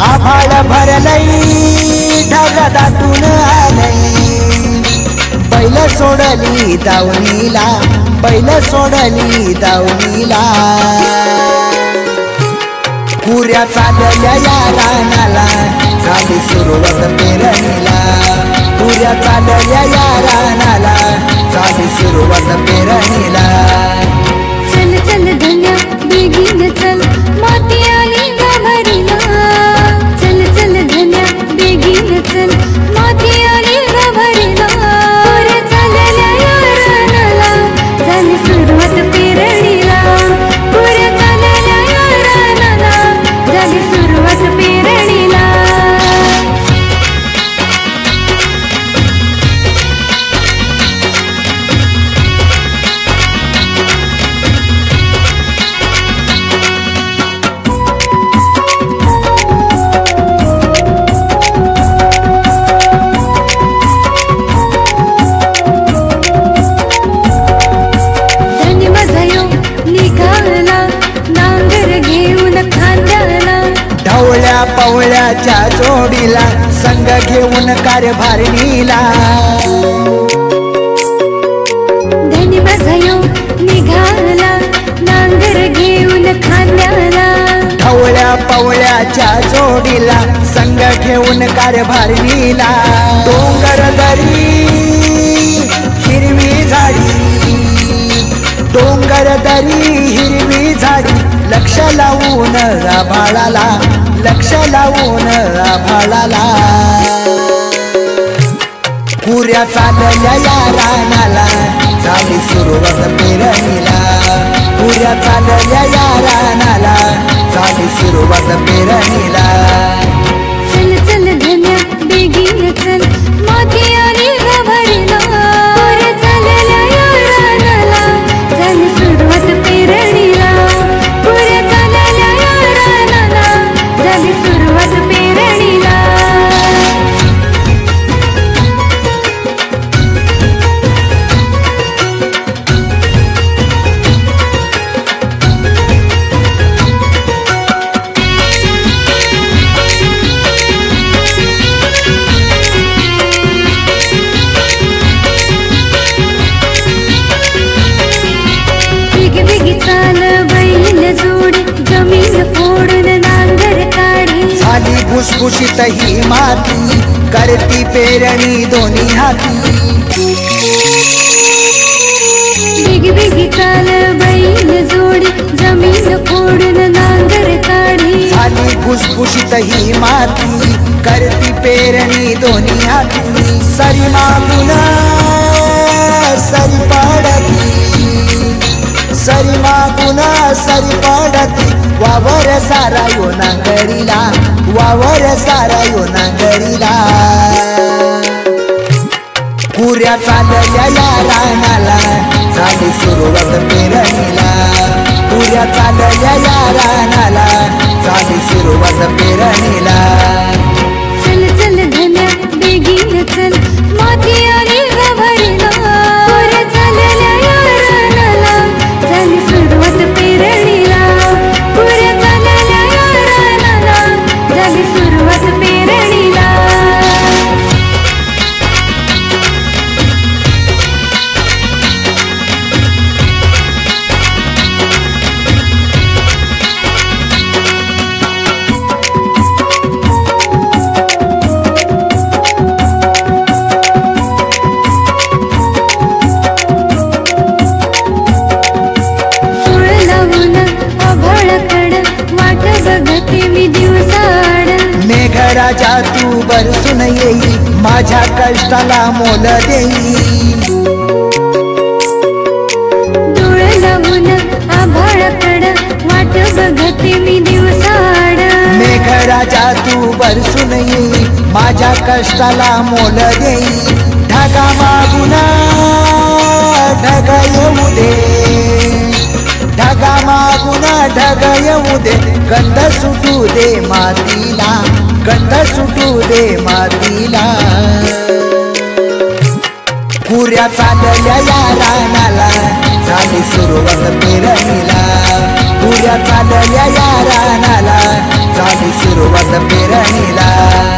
आभाळ भरलई ढग दाटून आलई बैल सोडली दावणीला बैल सोडली दावणीला पुऱ्या चालल्या या रानाला झाली सुरुवात पेरणीला पुऱ्या चालल्या या रानाला झाली सुरुवात पेरणीला चल चल धन्या बेगीन चल माती आली गाभरीला चल चल धन्या बेगीन चल माती आली गाभरीला पुऱ्या चालल्या या रानाला झाली सुरुवात पेरणीला पुऱ्या चालल्या या रानाला झाली सुरुवात पेरणीला ढवळ्या पवळ्याच्या जोडीला संग घेऊन कारभारणीला धनी माझा येऊ निघाला नांगर घेऊन खांद्याला ढवळ्या पवळ्याच्या जोडीला संग घेऊन कारभारणीला डोंगर दरी हिरवी झाडी डोंगर दरी हिरवी झाडी लक्ष लावून आभाळाला लक्ष लावून आभाळाला पुऱ्या चालल्या या रानाला झाली सुरुवात पेरणीला पुऱ्या चालल्या या रानाला झाली सुरुवात पेरणीला चल चल धन्या बेगीन चल माती आली गाभरीला पुऱ्या चालल्या या रानाला झाली सुरुवात पेरणीला पुऱ्या चालल्या या रानाला झाली सुरुवात पेरणीला झाली भुसभुशीत ही माती करती पेरणी दोन्ही हाती बिगी बिगी चाल बैल जोडी जमीन फोडून नांगर काढी झाली भुसभुशीत ही माती करती पेरणी दोन्ही हाती सरी मागून सरी पाडती सरी मागून सरी पाडती वावर सारा यो नांगरीला वावर सारा यो नांगरीला पुऱ्या चालल्या या रानाला झाली सुरुवात पेरणीला पुऱ्या चालल्या या रानाला झाली सुरुवात पेरणीला चल चल धन्या बेगीन चल माती आली गाभरीला पुऱ्या चालल्या या रानाला झाली सुरुवात पेरणीला पुऱ्या चालल्या या रानाला झाली सुरुवात पेरणीला मेघराजा तू बरसून येई माझ्या कष्टाला मोल देई डोळ लावून आभाळाकड वाट बघते मी दिवसाड मेघराजा तू बरसून येई माझ्या कष्टाला मोल देई ढगा मागून ढग येऊ दे ढगा मागून ढग येऊ दे गंध सुटू दे मातीला गंध सुटू दे मातीला पुऱ्या चालल्या या रानाला झाली सुरुवात पेरणीला पुऱ्या चालल्या या रानाला झाली सुरुवात चांद पेरणीला.